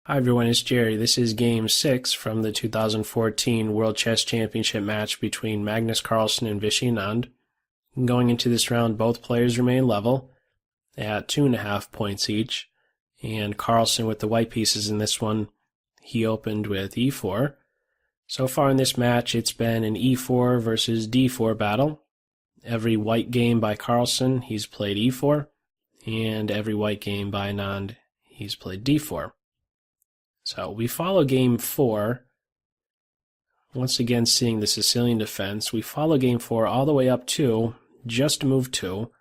Hi everyone, it's Jerry. This is Game 6 from the 2014 World Chess Championship match between Magnus Carlsen and Viswanathan Anand. Going into this round, both players remain level at 2.5 points each, and Carlsen with the white pieces in this one, he opened with e4. So far in this match, it's been an e4 versus d4 battle. Every white game by Carlsen, he's played e4, and every white game by Anand, he's played d4. So we follow game 4, once again seeing the Sicilian defense. We follow game 4 all the way up to just move 2.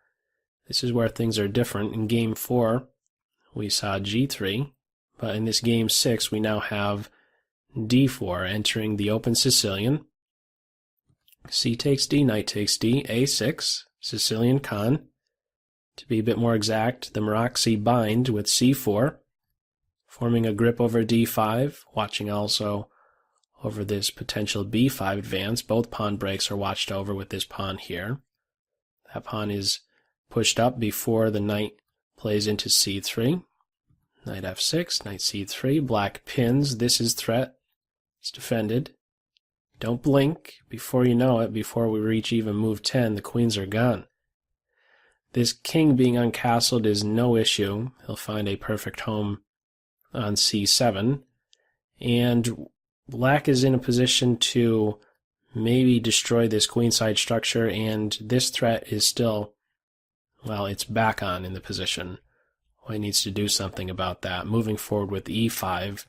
This is where things are different. In game 4, we saw g3, but in this game 6, we now have d4 entering the open Sicilian. C takes d, knight takes d, a6, Sicilian con. To be a bit more exact, the Maraxi bind with c4. Forming a grip over d5, watching also over this potential b5 advance. Both pawn breaks are watched over with this pawn here. That pawn is pushed up before the knight plays into c3. Knight f6, knight c3, black pins. This is threat. It's defended. Don't blink. Before you know it, before we reach even move 10, the queens are gone. This king being uncastled is no issue. He'll find a perfect home on c7, and black is in a position to maybe destroy this queenside structure, and this threat is still, well, it's back on in the position. White needs to do something about that. Moving forward with e5.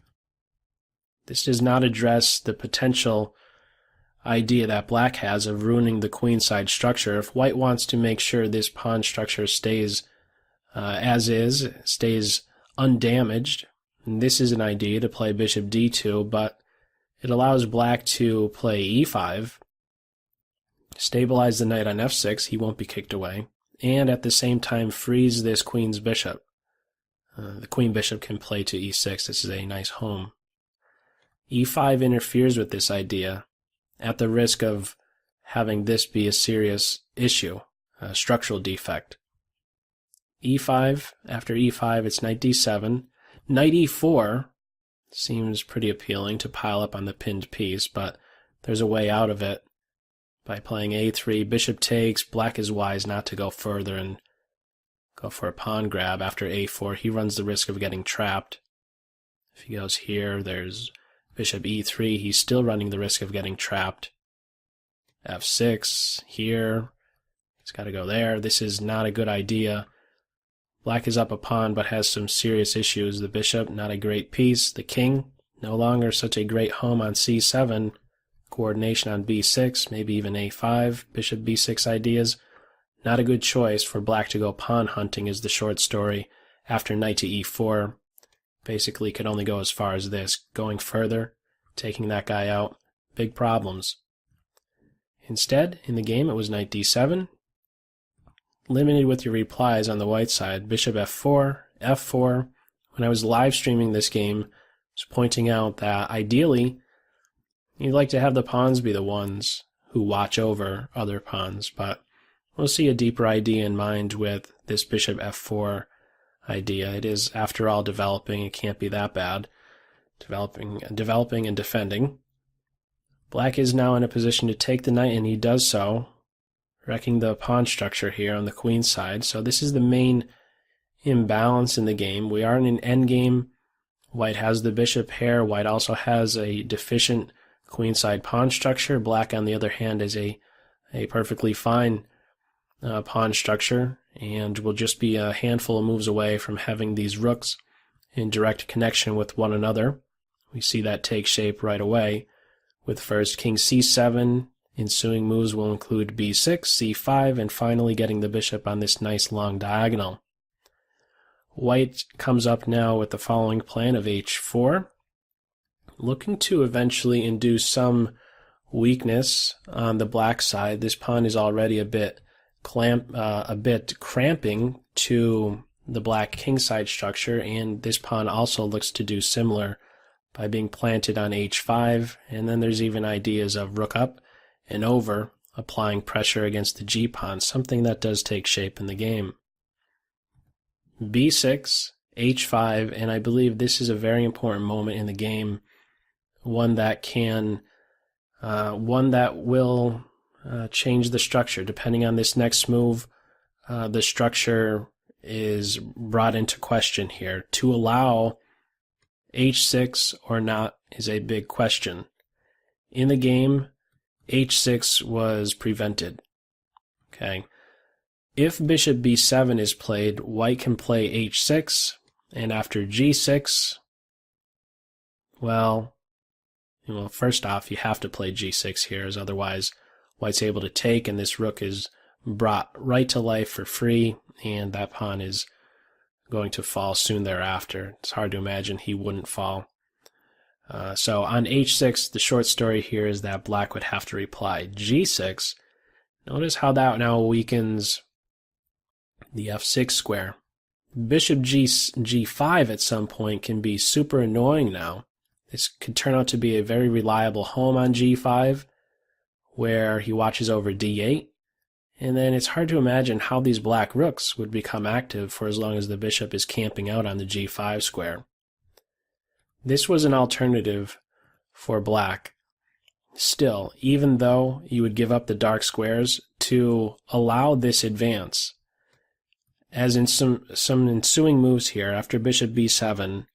This does not address the potential idea that black has of ruining the queenside structure. If white wants to make sure this pawn structure stays as is, stays undamaged, and this is an idea to play bishop d2, but it allows black to play e5, stabilize the knight on f6, he won't be kicked away, and at the same time freeze this queen's bishop. The queen bishop can play to e6. This is a nice home. e5 interferes with this idea at the risk of having this be a serious issue, a structural defect. e5, after e5, it's knight d7. Knight e4 seems pretty appealing to pile up on the pinned piece, but there's a way out of it by playing a3. Bishop takes. Black is wise not to go further and go for a pawn grab. After a4, he runs the risk of getting trapped. If he goes here, there's bishop e3. He's still running the risk of getting trapped. f6 here. He's got to go there. This is not a good idea. Black is up a pawn, but has some serious issues. The bishop, not a great piece. The king, no longer such a great home on c7. Coordination on b6, maybe even a5. Bishop b6 ideas. Not a good choice for black to go pawn hunting is the short story. After knight to e4, basically could only go as far as this. Going further, taking that guy out, big problems. Instead, in the game, it was knight d7. Limited with your replies on the white side. Bishop f4, f4. When I was live streaming this game, I was pointing out that ideally, you'd like to have the pawns be the ones who watch over other pawns, but we'll see a deeper idea in mind with this bishop f4 idea. It is, after all, developing. It can't be that bad. Developing and defending. Black is now in a position to take the knight, and he does so, wrecking the pawn structure here on the queen side. So this is the main imbalance in the game. We are in an endgame. White has the bishop pair. White also has a deficient queenside pawn structure. Black, on the other hand, is a perfectly fine pawn structure, and will just be a handful of moves away from having these rooks in direct connection with one another. We see that take shape right away with first king c7. Ensuing moves will include b6, c5, and finally getting the bishop on this nice long diagonal. White comes up now with the following plan of h4, looking to eventually induce some weakness on the black side. This pawn is already a bit cramping to the black kingside structure, and this pawn also looks to do similar by being planted on h5, and then there's even ideas of rook up and over, applying pressure against the g-pawn, something that does take shape in the game. b6, h5, and I believe this is a very important moment in the game, one that will change the structure. Depending on this next move, the structure is brought into question here. To allow h6 or not is a big question. In the game, h6 was prevented. Okay. If bishop b7 is played, white can play h6, and after g6, well, first off, you have to play g6 here, as otherwise white's able to take, and this rook is brought right to life for free, and that pawn is going to fall soon thereafter. It's hard to imagine he wouldn't fall. So on h6, the short story here is that black would have to reply. g6, notice how that now weakens the f6 square. Bishop g5 at some point can be super annoying now. This could turn out to be a very reliable home on g5, where he watches over d8, and then it's hard to imagine how these black rooks would become active for as long as the bishop is camping out on the g5 square. This was an alternative for black. Still, even though you would give up the dark squares to allow this advance, as in some ensuing moves here after bishop b7,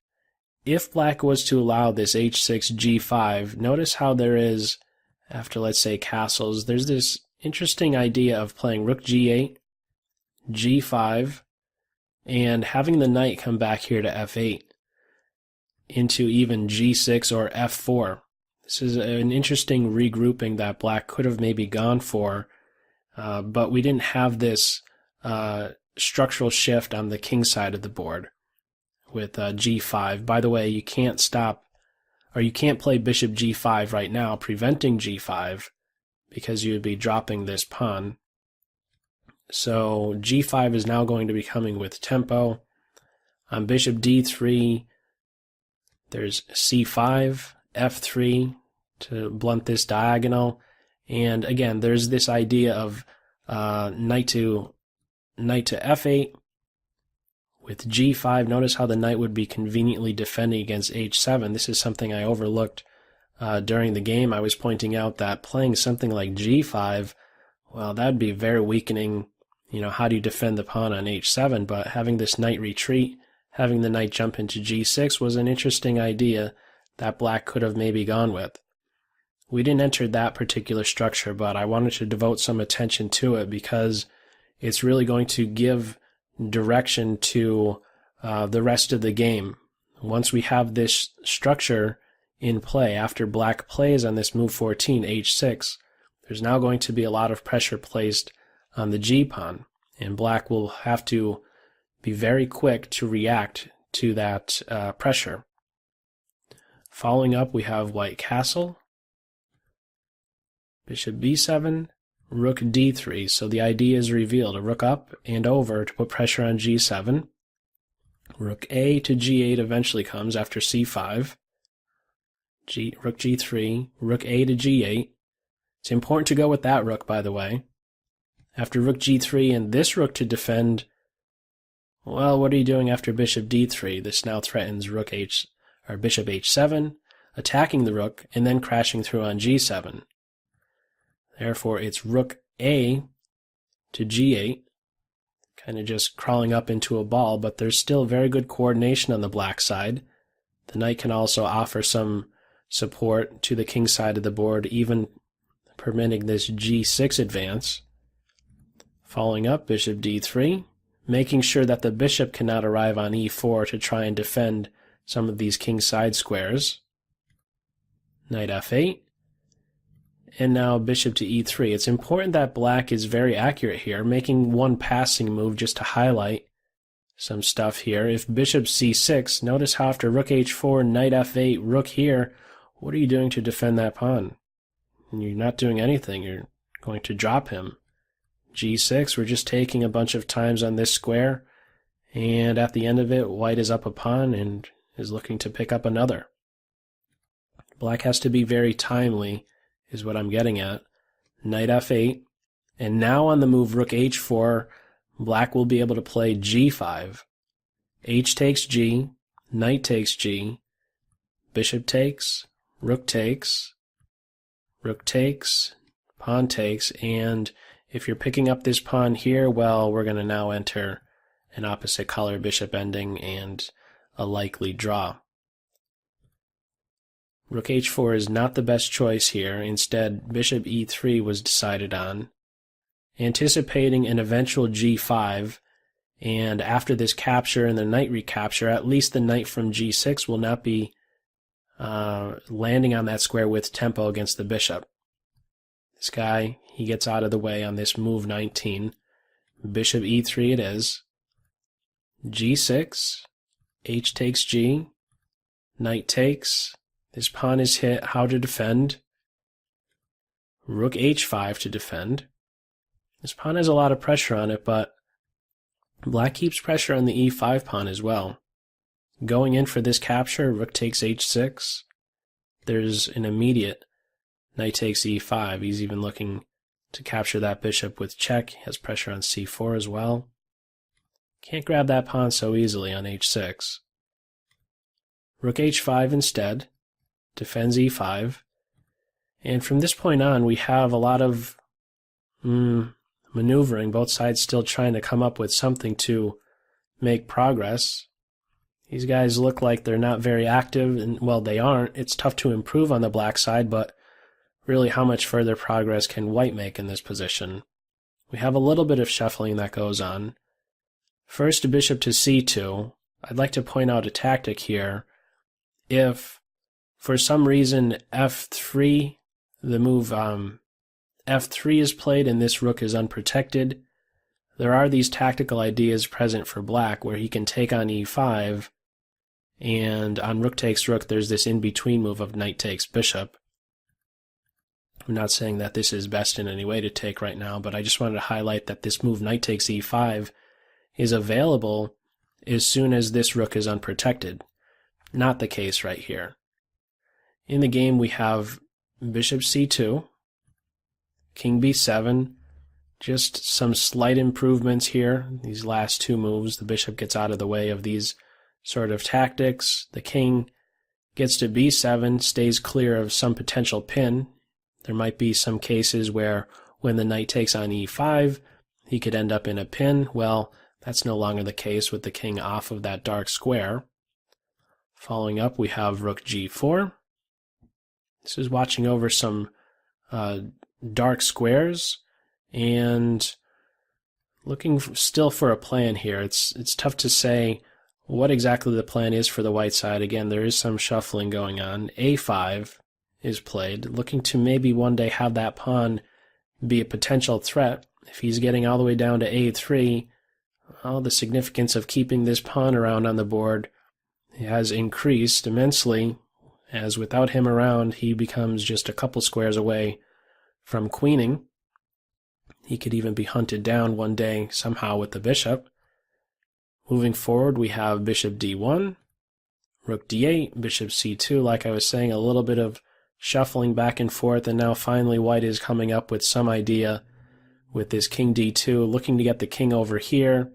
if black was to allow this h6 g5, notice how there is, after let's say castles, there's this interesting idea of playing rook g8, g5, and having the knight come back here to f8 into even g6 or f4. This is an interesting regrouping that black could have maybe gone for, but we didn't have this structural shift on the king side of the board with g5. By the way, you can't play bishop g5 right now, preventing g5, because you would be dropping this pawn. So g5 is now going to be coming with tempo. On bishop d3, there's c5, f3 to blunt this diagonal, and again, there's this idea of knight to f8 with g5. Notice how the knight would be conveniently defending against h7. This is something I overlooked during the game. I was pointing out that playing something like g5, well, that would be very weakening. How do you defend the pawn on h7? But having this knight retreat, having the knight jump into g6 was an interesting idea that black could have maybe gone with. We didn't enter that particular structure, but I wanted to devote some attention to it because it's really going to give direction to the rest of the game. Once we have this structure in play, after black plays on this move 14, h6, there's now going to be a lot of pressure placed on the g-pawn, and black will have to be very quick to react to that pressure. Following up, we have white castle, bishop b7, rook d3. So the idea is revealed. A rook up and over to put pressure on g7. Rook a to g8 eventually comes after c5. Rook g3, rook a to g8. It's important to go with that rook, by the way. After rook g3 and this rook to defend, well, what are you doing after bishop d3? This now threatens bishop h7, attacking the rook, and then crashing through on g7. Therefore, it's rook a to g8, kind of just crawling up into a ball, but there's still very good coordination on the black side. The knight can also offer some support to the king side of the board, even permitting this g6 advance. Following up, bishop d3, making sure that the bishop cannot arrive on e4 to try and defend some of these king side squares. Knight f8. And now bishop to e3. It's important that black is very accurate here, making one passing move just to highlight some stuff here. If bishop c6, notice how after rook h4, knight f8, rook here, what are you doing to defend that pawn? You're not doing anything. You're going to drop him. g6, we're just taking a bunch of times on this square, and at the end of it, white is up a pawn and is looking to pick up another. Black has to be very timely, is what I'm getting at. Knight f8, and now on the move rook h4, black will be able to play g5. h takes g, knight takes g, bishop takes, rook takes, pawn takes, and if you're picking up this pawn here, well, we're going to now enter an opposite color bishop ending and a likely draw. Rook h4 is not the best choice here. Instead, bishop e3 was decided on, anticipating an eventual g5, and after this capture and the knight recapture, at least the knight from g6 will not be landing on that square with tempo against the bishop. This guy, he gets out of the way on this move 19. Bishop e3 it is. g6, h takes g, knight takes. This pawn is hit. How to defend? Rook h5 to defend. This pawn has a lot of pressure on it, but black keeps pressure on the e5 pawn as well. Going in for this capture, rook takes h6. There's an immediate knight takes e5. He's even looking to capture that bishop with check. He has pressure on c4 as well. Can't grab that pawn so easily on h6. Rook h5 instead. Defends e5. And from this point on, we have a lot of maneuvering, both sides still trying to come up with something to make progress. These guys look like they're not very active, and well, they aren't. It's tough to improve on the black side, but really how much further progress can white make in this position? We have a little bit of shuffling that goes on. First, bishop to c2. I'd like to point out a tactic here. If for some reason f3, the move f3 is played and this rook is unprotected, there are these tactical ideas present for black where he can take on e5, and on rook takes rook there's this in-between move of knight takes bishop. I'm not saying that this is best in any way to take right now, but I just wanted to highlight that this move knight takes e5 is available as soon as this rook is unprotected. Not the case right here. In the game we have bishop c2, king b7, just some slight improvements here. These last two moves, the bishop gets out of the way of these sort of tactics. The king gets to b7, stays clear of some potential pin. There might be some cases where when the knight takes on e5, he could end up in a pin. Well, that's no longer the case with the king off of that dark square. Following up, we have rook g4. This is watching over some dark squares and looking still for a plan here. It's tough to say what exactly the plan is for the white side. Again, there is some shuffling going on. a5 is played, looking to maybe one day have that pawn be a potential threat. If he's getting all the way down to a3, well, the significance of keeping this pawn around on the board has increased immensely, as without him around, he becomes just a couple squares away from queening. He could even be hunted down one day somehow with the bishop. Moving forward, we have bishop d1, rook d8, bishop c2. Like I was saying, a little bit of shuffling back and forth, and now finally white is coming up with some idea with this king d2, looking to get the king over here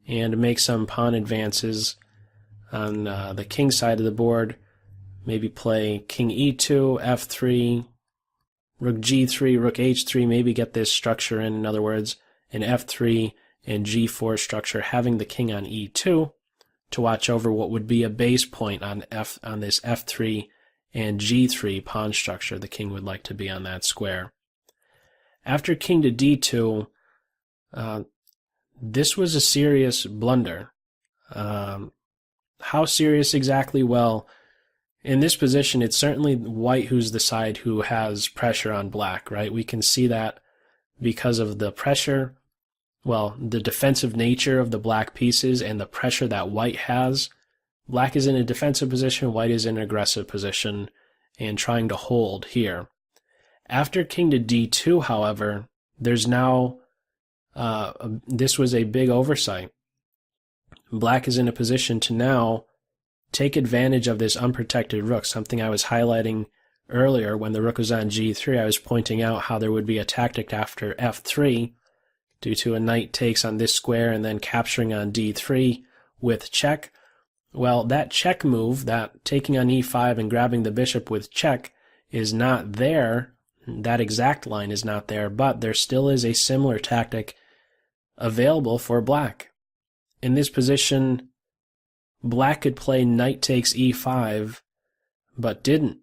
and make some pawn advances on the king side of the board. Maybe play king e2, f3, rook g3, rook h3, maybe get this structure in other words, an f3 and g4 structure, having the king on e2 to watch over what would be a base point on this f3 and g3 pawn structure. The king would like to be on that square. After king to d2, this was a serious blunder. How serious exactly? Well, in this position, it's certainly white who's the side who has pressure on black, right? We can see that because of the pressure, well, the defensive nature of the black pieces and the pressure that white has. Black is in a defensive position, white is in an aggressive position and trying to hold here. After king to d2, however, there's now, this was a big oversight. Black is in a position to now take advantage of this unprotected rook, something I was highlighting earlier when the rook was on g3. I was pointing out how there would be a tactic after f3 due to a knight takes on this square and then capturing on d3 with check. Well, that check move, that taking on e5 and grabbing the bishop with check, is not there. That exact line is not there, but there still is a similar tactic available for black. In this position, black could play knight takes e5, but didn't.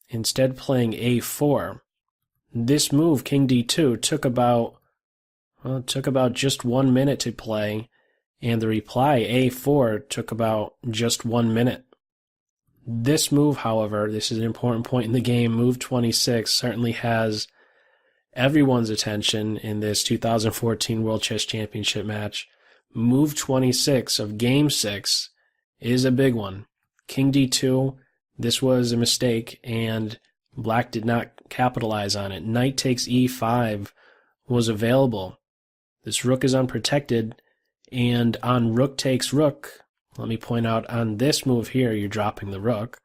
Instead playing a4. This move, king d2, took about just 1 minute to play, and the reply, a4, took about just 1 minute. This move, however, this is an important point in the game, move 26, certainly has everyone's attention in this 2014 World Chess Championship match. Move 26 of Game 6 is a big one. King d2, this was a mistake, and black did not capitalize on it. Knight takes e5 was available. This rook is unprotected, and on rook takes rook, let me point out, on this move here, you're dropping the rook.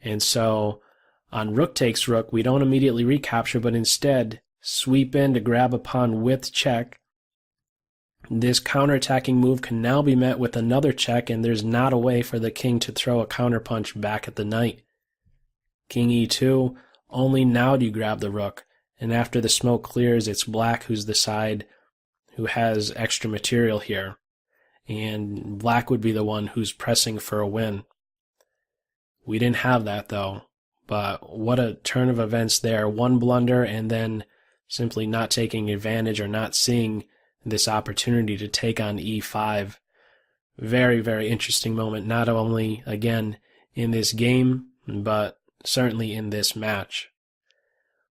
And so on rook takes rook, we don't immediately recapture, but instead sweep in to grab a pawn with check. This counterattacking move can now be met with another check, and there's not a way for the king to throw a counterpunch back at the knight. King e2, only now do you grab the rook, and after the smoke clears, it's black who's the side who has extra material here, and black would be the one who's pressing for a win. We didn't have that though, but what a turn of events there. One blunder and then simply not taking advantage or not seeing this opportunity to take on e5. Very, very interesting moment, not only, again, in this game, but certainly in this match.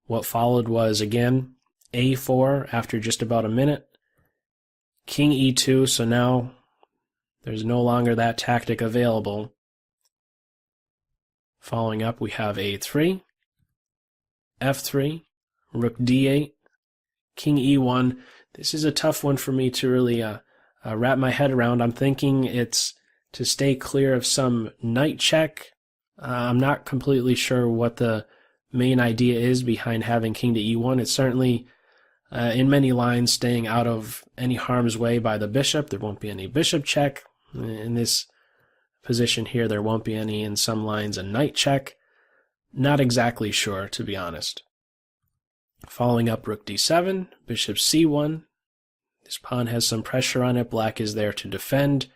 What followed was, again, a4 after just about a minute. King e2, so now there's no longer that tactic available. Following up, we have a3, f3, rook d8, king e1. This is a tough one for me to really wrap my head around. I'm thinking it's to stay clear of some knight check. I'm not completely sure what the main idea is behind having king to e1. It's certainly, in many lines, staying out of any harm's way by the bishop. There won't be any bishop check. In this position here, there won't be any. In some lines, a knight check. Not exactly sure, to be honest. Following up, rook d7, bishop c1. This pawn has some pressure on it. Black is there to defend.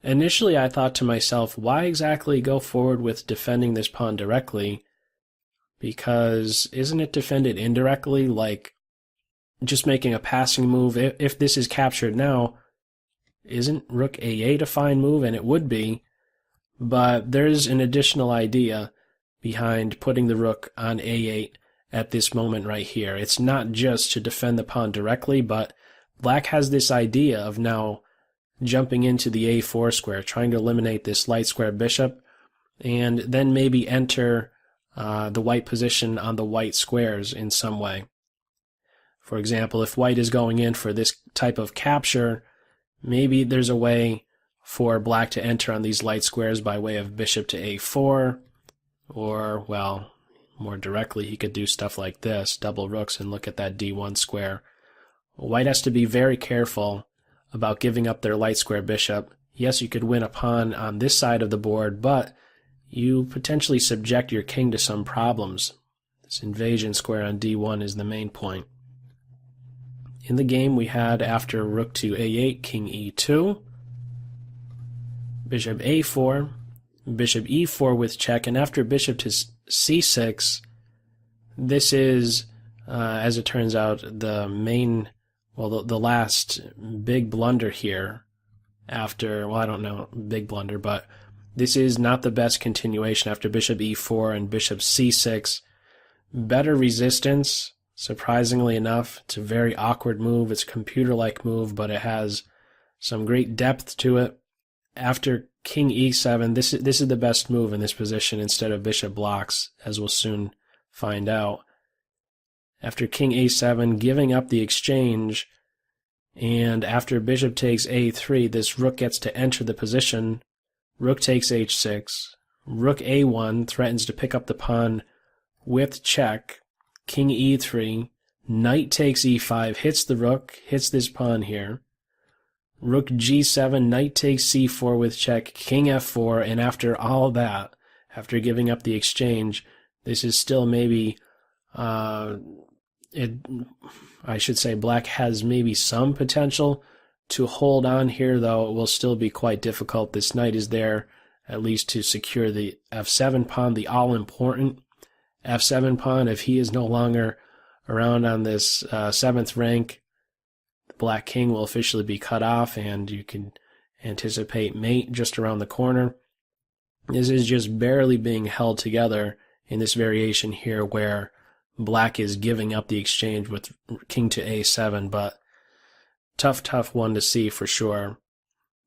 Initially, I thought to myself, why exactly go forward with defending this pawn directly? Because isn't it defended indirectly, like just making a passing move? If this is captured now, isn't rook a8 a fine move? And it would be, but there's an additional idea behind putting the rook on a8 at this moment right here. It's not just to defend the pawn directly, but black has this idea of now jumping into the a4 square, trying to eliminate this light square bishop, and then maybe enter the white position on the white squares in some way. For example, if white is going in for this type of capture, maybe there's a way for black to enter on these light squares by way of bishop to a4, or, well, more directly, he could do stuff like this, double rooks, and look at that d1 square. White has to be very careful about giving up their light square bishop. Yes, you could win a pawn on this side of the board, but you potentially subject your king to some problems. This invasion square on d1 is the main point. In the game, we had, after rook to a8, king e2, bishop a4, bishop e4 with check, and after bishop to c6, this is, as it turns out, the main, well, the last big blunder here after, well, I don't know, big blunder, but this is not the best continuation after bishop e4 and bishop c6. Better resistance, surprisingly enough. It's a very awkward move. It's a computer-like move, but it has some great depth to it. After king e7, this is the best move in this position instead of bishop blocks, as we'll soon find out. After king a7, giving up the exchange, and after bishop takes a3, this rook gets to enter the position. Rook takes h6. Rook a1 threatens to pick up the pawn with check. King e3. Knight takes e5, hits the rook, hits this pawn here. Rook G7, knight takes C4 with check, king F4, and after all that, after giving up the exchange, this is still maybe, I should say black has maybe some potential to hold on here, though it will still be quite difficult. This knight is there at least to secure the F7 pawn, the all-important F7 pawn. If he is no longer around on this 7th rank, the black king will officially be cut off, and you can anticipate mate just around the corner. This is just barely being held together in this variation here where black is giving up the exchange with king to A7, but tough one to see for sure.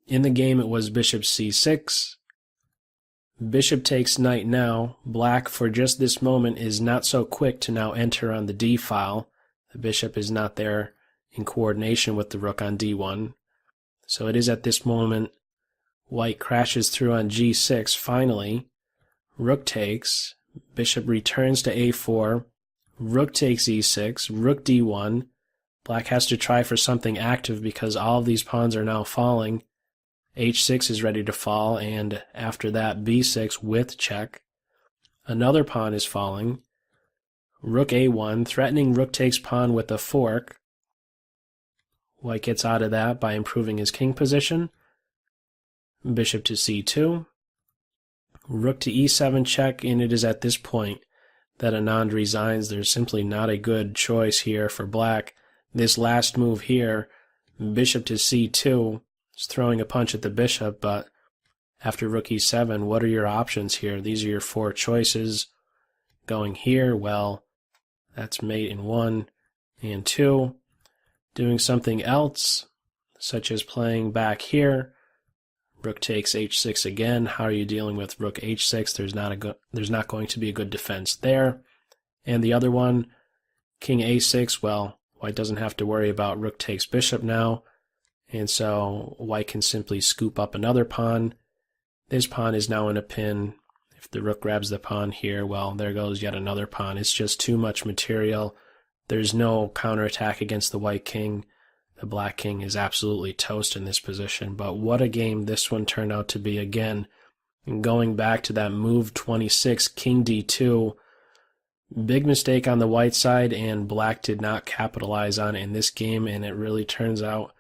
In the game, it was bishop C6. Bishop takes knight now. Black, for just this moment, is not so quick to now enter on the D file. The bishop is not there in coordination with the rook on D1. So it is at this moment white crashes through on G6 finally. Rook takes. Bishop returns to A4. Rook takes E6. Rook D1. Black has to try for something active because all of these pawns are now falling. H6 is ready to fall, and after that B6 with check. Another pawn is falling. Rook A1, threatening rook takes pawn with a fork. White gets out of that by improving his king position. Bishop to C2. Rook to E7 check, and it is at this point that Anand resigns. There's simply not a good choice here for black. This last move here, bishop to C2, is throwing a punch at the bishop, but after rook E7, what are your options here? These are your 4 choices. Going here, well, that's mate in 1 and 2. Doing something else, such as playing back here, rook takes H6 again. How are you dealing with rook H6? There's not going to be a good defense there. And the other one, king A6, well, white doesn't have to worry about rook takes bishop now, and so white can simply scoop up another pawn. This pawn is now in a pin. If the rook grabs the pawn here, well, there goes yet another pawn. It's just too much material. There's no counterattack against the white king. The black king is absolutely toast in this position, but what a game this one turned out to be again. And going back to that move 26, king D2, big mistake on the white side, and black did not capitalize on it in this game, and it really turns out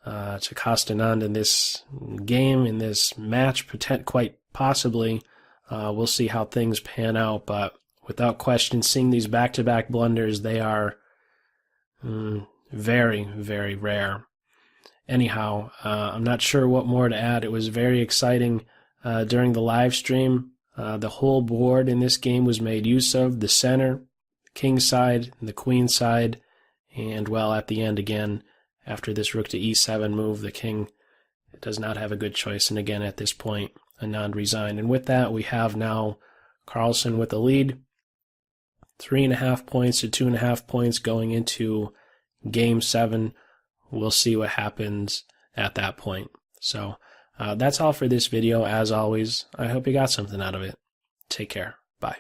to cost Anand in this game, in this match, quite possibly. We'll see how things pan out, but without question, seeing these back-to-back blunders, they are very, very rare. Anyhow, I'm not sure what more to add. It was very exciting during the live stream. The whole board in this game was made use of, the center, the king side, and the queen side, and well, at the end again, after this rook to E7 move, the king does not have a good choice, and again at this point, Anand resigned. And with that, we have now Carlsen with the lead, 3.5 points to 2.5 points going into Game 7. We'll see what happens at that point. So that's all for this video. As always, I hope you got something out of it. Take care. Bye.